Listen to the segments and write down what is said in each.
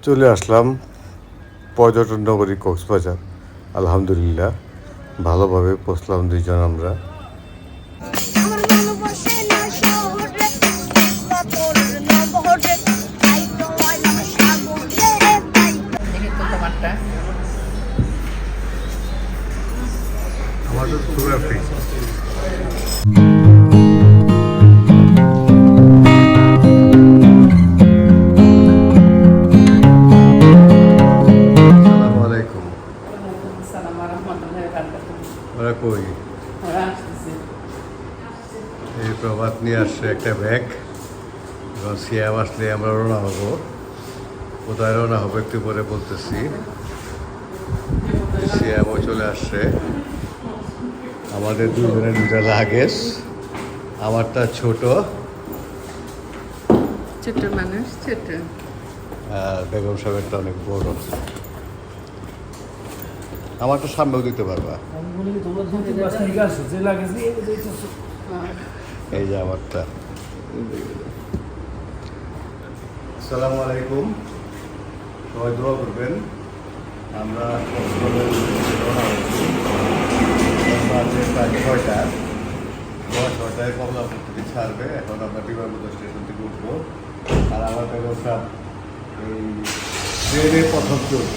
চলে আসলাম পর্যটন নগরী কক্সবাজার। আলহামদুলিল্লাহ ভালোভাবে পৌঁছলাম দুইজন আমরা। আমাদের ফটোগ্রাফি ওরা কই এই প্রভাত নিয়ে আসছে একটা ব্যাগ। এবং সিয়াম আসলে আমরা রওনা হবো। কোথায় রওনা হবো একটু পরে বলতেছি। সিয়ামও চলে আসছে। আমাদের দুজনের দুটা লাগেজ, আমারটা ছোট ছোট মানুষ ছোট, আর বেগম সাহেবেরটা অনেক বড়। আমারটা সামনেও দিতে পারবা। এই যে আমারটা। আসসালামু আলাইকুম, সবাই দোয়া করবেন। আমরা প্রায় 6টায় কমলাপুর থেকে ছাড়বে। এখন আমরা বিমানবন্দর স্টেশন থেকে উঠবো। আর আমার ব্যবস্থা এই ট্রেনের প্রথম চলবে।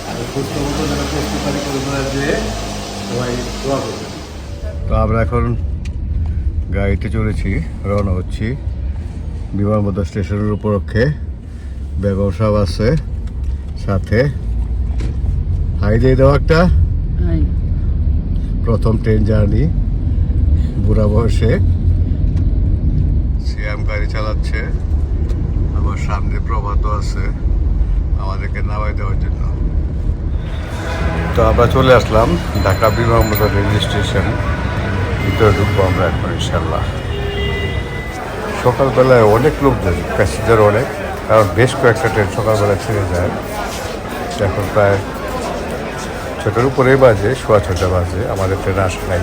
আর সুস্থ মতো যেন প্রস্তুতি করে যে সবাই দোয়া করবেন। তো আমরা এখন গাড়িতে চলেছি, রওনা হচ্ছি বিমানবন্দর স্টেশনের উপলক্ষে। বেগম সাহেব আছে সাথে। হাই দিয়ে দেওয়া একটা প্রথম ট্রেন জার্নি বুড়া বয়সে। সিয়াম গাড়ি চালাচ্ছে, আমার সামনে প্রভাতও আছে আমাদেরকে নামাই দেওয়ার জন্য। তো আমরা চলে আসলাম ঢাকা বিমানবন্দর রেল স্টেশন। ভিতরে ঢুকবো আমরা এখন ইনশাল্লাহ। সকালবেলায় অনেক লোকজন, প্যাসেঞ্জার অনেক, কারণ বেশ কয়েকটা ট্রেন সকালবেলায় ছেড়ে যায়। এখন প্রায় 6টার উপরেই বাজে, 6:15 বাজে। আমাদের ট্রেন আসে নাই।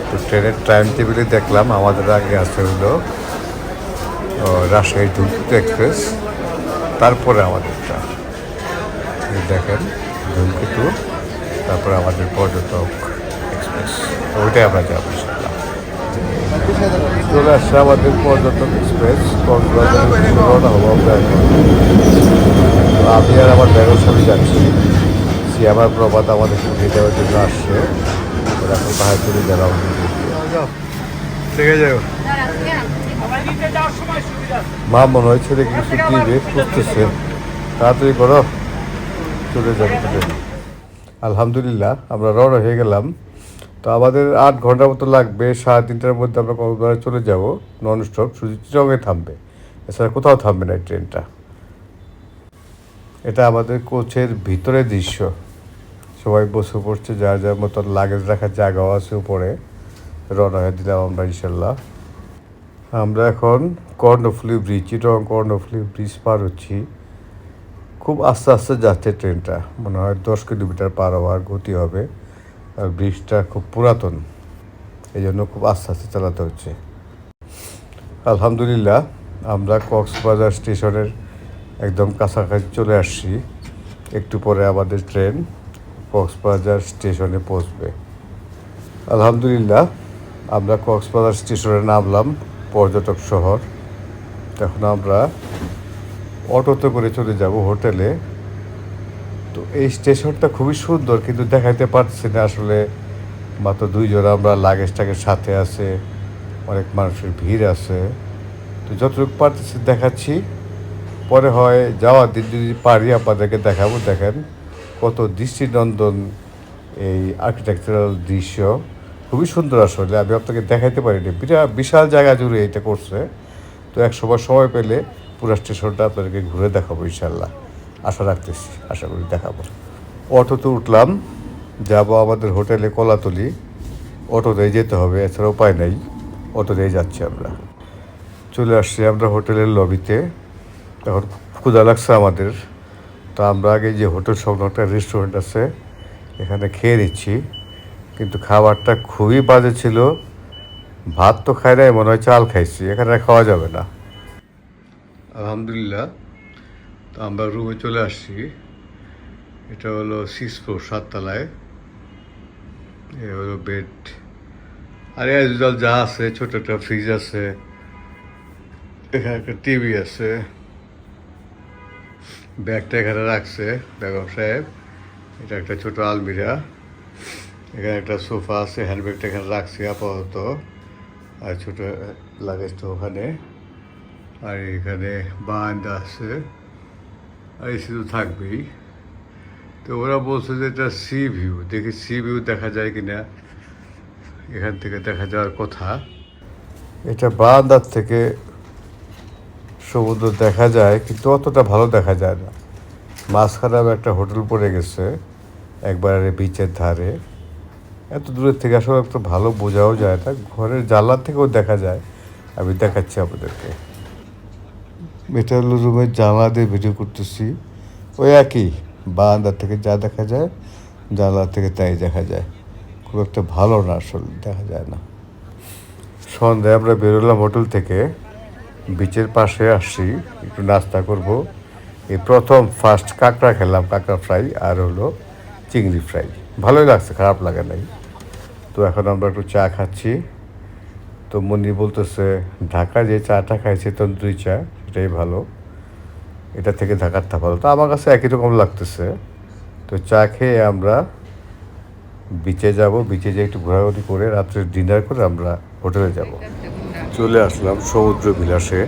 তো ট্রেনের টাইম টেবিলে দেখলাম আমাদের আগে আসতে হলো রাজশাহী ধূমকেতু এক্সপ্রেস, তারপরে আমাদেরটা। দেখেন ধূমকেতু, তারপরে আমাদের পর্যটক এক্সপ্রেস, ওইটাই আমরা যাবো ইনশাল্লাহ। চলে আসছে আমাদের পর্যটক এক্সপ্রেস, কক্সবাজার রওনা হবো আমরা এখন। আমি আর আমার বেগম সাহেব যাচ্ছি। আমার প্রভাত আমাদের উঠে যাওয়ার জন্য আসছে। এখন বাহার চলে যাও থেকে যাও। মা মনে হয় ছেলে কিছু দিবে, খুঁজতেছে, তাড়াতাড়ি করো, চলে যাবে। আলহামদুলিল্লাহ আমরা রওনা হয়ে গেলাম। তো আমাদের 8 ঘন্টার মতো লাগবে। 3:30টার মধ্যে আমরা কক্সবাজার চলে যাব নন স্টপ। শুধু চিটংয়ে থামবে, এছাড়া কোথাও থামবে না এই ট্রেনটা। এটা আমাদের কোচের ভিতরের দৃশ্য। সবাই বসে পড়ছে, যার যার মতো লাগেজ রাখার জায়গাও আছে উপরে। রওনা হয়ে দিলাম আমরা ইনশাল্লাহ। আমরা এখন কর্ণফুলী ব্রিজ, চিটং কর্ণফুলী ব্রিজ পার হচ্ছি। খুব আস্তে আস্তে যাচ্ছে ট্রেনটা, মনে হয় 10 কিলোমিটার পার হওয়ার গতি হবে। আর ব্রিজটা খুব পুরাতন, এই জন্য খুব আস্তে আস্তে চালাতে হচ্ছে। আলহামদুলিল্লাহ আমরা কক্সবাজার স্টেশনের একদম কাছাকাছি চলে আসছি। একটু পরে আমাদের ট্রেন কক্সবাজার স্টেশনে পৌঁছবে। আলহামদুলিল্লাহ আমরা কক্সবাজার স্টেশনে নামলাম, পর্যটক শহর। এখন আমরা অটোতে করে চলে যাব হোটেলে। তো এই স্টেশনটা খুবই সুন্দর, কিন্তু দেখাইতে পারছি না আসলে। মাত্র 2 জন আমরা, লাগেজটাকে সাথে আছে, অনেক মানুষের ভিড় আছে। তো যতটুকু পারতেছি দেখাচ্ছি। পরে হয় যাওয়ার দিন যদি পারি আপনাদেরকে দেখাবো। দেখেন কত দৃষ্টিনন্দন এই আর্কিটেকচারাল দৃশ্য, খুবই সুন্দর। আসলে আমি আপনাকে দেখাইতে পারিনি, বিশাল জায়গা জুড়ে এটা করছে। তো এক সময় পেলে পুরো স্টেশনটা আপনাদেরকে ঘুরে দেখাবো ইনশাল্লাহ, আশা রাখতেছি, আশা করি দেখাবো। অটোতে উঠলাম, যাব আমাদের হোটেলে কলাতলি। অটোতেই যেতে হবে, এছাড়া উপায় নেই, অটোতেই যাচ্ছি আমরা। চলে আসছি আমরা হোটেলের লবিতে। এখন ক্ষুধা লাগছে আমাদের। তো আমরা আগে যে হোটেল সংলগ্ন একটা রেস্টুরেন্ট আছে, এখানে খেয়ে নিচ্ছি। কিন্তু খাবারটা খুবই বাজে ছিল। ভাত তো খাই নাই, মনে হয় চাল খাইছি, এখানে খাওয়া যাবে না। আলহামদুলিল্লাহ তো আমরা রুমে চলে আসছি। এটা হলো 6 ফ্লোর, 7 তলায়। এ হলো বেড, আর অ্যাজ ইউজুয়াল যা আছে, ছোট একটা ফ্রিজ আছে, এখানে একটা টিভি আছে, ব্যাগটা এখানে রাখছে বেগম সাহেব। এটা একটা ছোট আলমিরা, এখানে একটা সোফা আছে, হ্যান্ডব্যাগটা এখানে রাখছি আপাতত, আর ছোট লাগেজটা ওখানে, আর এখানে বারান্দা আছে, আর এসি তো থাকবেই। তো ওরা বলছে যে এটা সি ভিউ, দেখি সি ভিউ দেখা যায় কিনা, এখান থেকে দেখা যাওয়ার কথা। এটা বারান্দার থেকে সমুদ্র দেখা যায়, কিন্তু অতটা ভালো দেখা যায় না। মাঝখানে একটা হোটেল পড়ে গেছে একবারে বিচের ধারে, এত দূরের থেকে আসলে একটু ভালো বোঝাও যায় না, ঘরের জানলা থেকেও দেখা যায়। আমি দেখাচ্ছি আপনাদেরকে। এটা হলো রুমের জানলা দিয়ে ভিডিও করতেছি, ওই একই বারান্দা থেকে যা দেখা যায় জানলা থেকে তাই দেখা যায়, খুব একটা ভালো না, আসলে দেখা যায় না। সন্ধ্যায় আমরা বেরোলাম হোটেল থেকে, বিচের পাশে আসছি, একটু নাস্তা করব। এই প্রথম ফার্স্ট কাঁকড়া খেলাম, কাঁকড়া ফ্রাই আর হলো চিংড়ি ফ্রাই, ভালোই লাগছে, খারাপ লাগে নাই। তো এখন আমরা একটু চা খাচ্ছি। তো মনি বলতেছে ঢাকা যে চাটা খাইছে তন্দ্রি চা, সেটাই ভালো, এটা থেকে ঢাকারটা ভালো। তো আমার কাছে একই রকম লাগতেছে। তো চা খেয়ে আমরা বিচে যাব, বিচে যেয়ে একটু ঘোরাঘুরি করে রাত্রে ডিনার করে আমরা হোটেলে যাব। চলে আসলাম সমুদ্র বিলাসে।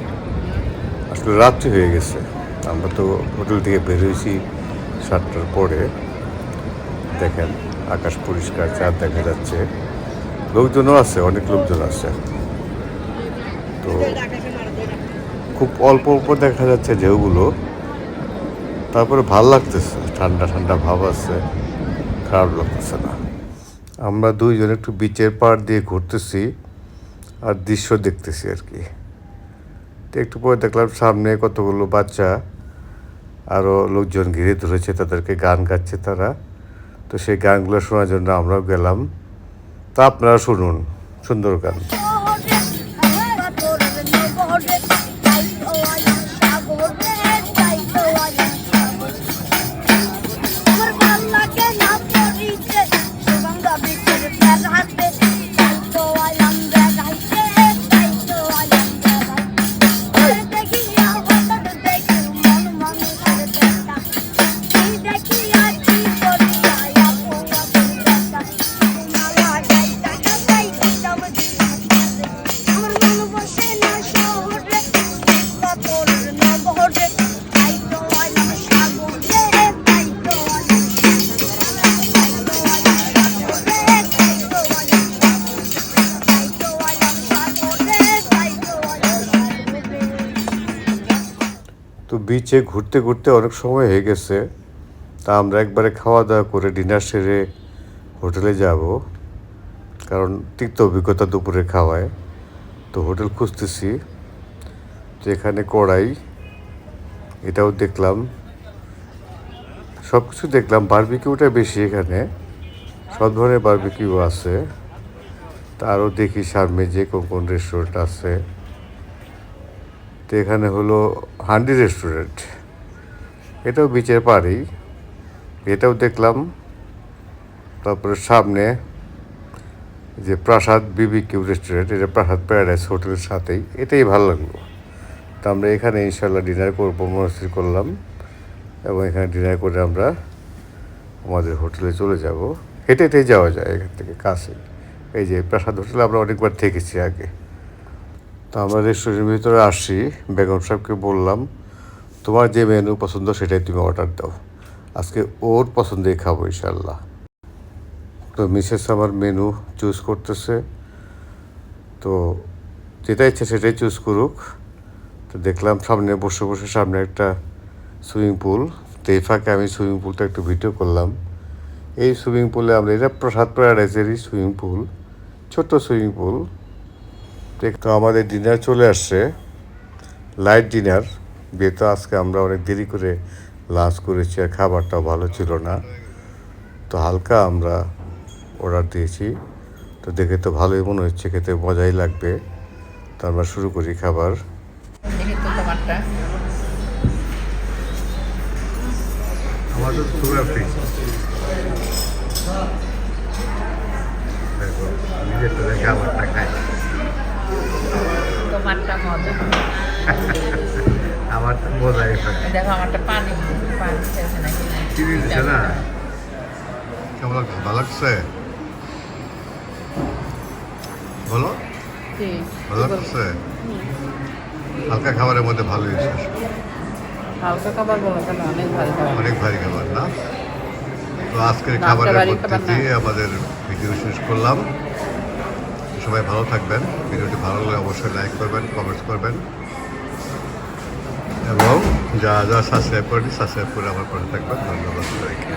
আসলে রাত্রি হয়ে গেছে, আমরা তো হোটেল থেকে বেরোয়েছি 7টার পরে। দেখেন আকাশ পরিষ্কার, চাঁদ দেখা যাচ্ছে, লোকজনও আছে, অনেক লোকজন আছে। তো খুব অল্প অল্প দেখা যাচ্ছে ঢেউগুলো, তারপরে ভাল লাগতেছে, ঠান্ডা ঠান্ডা ভাব আছে, খারাপ লাগতেছে না। আমরা দুইজন একটু বিচের পাড় দিয়ে ঘুরতেছি আর দৃশ্য দেখতেছি আর কি। তো একটু পরে দেখলাম সামনে কতগুলো বাচ্চা আরও লোকজন ঘিরে ধরেছে, তাদেরকে গান গাচ্ছে তারা। তো সেই গানগুলো শোনার জন্য আমরাও গেলাম। তা আপনারা শুনুন, সুন্দর গান। তো বিচে ঘুরতে ঘুরতে অনেক সময় হয়ে গেছে। তা আমরা একবারে খাওয়া দাওয়া করে ডিনার সেরে হোটেলে যাব, কারণ তিক্ত অভিজ্ঞতা দুপুরে খাওয়ায়। তো হোটেল খুঁজতেছি, তো এখানে কড়াই, এটাও দেখলাম, সব কিছু দেখলাম। বারবিকিউটা বেশি এখানে, সব ধরনের বারবিকিউ আছে। তা আরও দেখি সামনে যে কোন কোন রেস্টুরেন্ট আছে। তো এখানে হলো হান্ডি রেস্টুরেন্ট, এটাও বিচের পাড়েই, এটাও দেখলাম। তারপরে সামনে যে প্রাসাদ বিবিকিউ রেস্টুরেন্ট, এটা প্রাসাদ প্যারাডাইস হোটেলের সাথেই, এটাই ভালো লাগলো। তো আমরা এখানে ইনশাল্লাহ ডিনার করবো মনস্থির করলাম, এবং এখানে ডিনার করে আমরা আমাদের হোটেলে চলে যাব। হেঁটে হেঁটেই যাওয়া যায় এখান থেকে, কাছে। এই যে প্রাসাদ হোটেলে আমরা অনেকবার থেকেছি আগে। তো আমরা রেস্টুরেন্টের ভিতরে আসছি, বেগম সাহেবকে বললাম তোমার যে মেনু পছন্দ সেটাই তুমি অর্ডার দাও, আজকে ওর পছন্দেই খাবো ইনশাল্লাহ। তো মিসেস আমার মেনু চুজ করতেছে, তো যেটা ইচ্ছে সেটাই চুজ করুক। তো দেখলাম সামনে বসে বসে সামনে একটা সুইমিং পুল, তো এই ফাঁকে আমি সুইমিং পুলটা একটু ভিডিও করলাম। এই সুইমিং পুলে আমরা, এটা প্রাসাদ প্যারাডাইসেরই সুইমিং পুল, ছোট্ট সুইমিং পুল। তো আমাদের ডিনার চলে আসছে, লাইট ডিনার, যেহেতু আজকে আমরা অনেক দেরি করে লাঞ্চ করেছি আর খাবারটাও ভালো ছিল না, তো হালকা আমরা অর্ডার দিয়েছি। তো দেখে তো ভালোই মনে হচ্ছে, খেতে মজাই লাগবে। তো আমরা শুরু করি খাবার। যেহেতু তোমারটা তো সুগার ফ্রি। দেখো নিজের তো দেখে আমারটা খায়, তোমারটা মজা। আমার তো মজাই হয়। দেখো আমারটা পানি পানি খেয়েছে নাকি চিনি দিচ্ছে না? কেমন লাগছে? ভালো লাগছে? বলো, ভালো লাগছে? হালকা খাবারের মধ্যে ভালোই শেষ। হালকা খাবার বলো কেন, অনেক ভালো খাবার। অনেক ভারী খাবার না? তো আজকের না, খাবারের ভারী মধ্যে খাবার না। দিয়ে আমাদের ভিডিও শেষ করলাম। সবাই ভালো থাকবেন। ভিডিওটি ভালো লাগলে অবশ্যই লাইক করবেন, কমেন্টস করবেন এবং যা যা সাবস্ক্রাইব করেনি সাবস্ক্রাইব করে আমার পাশে থাকবেন। ধন্যবাদ সবাইকে।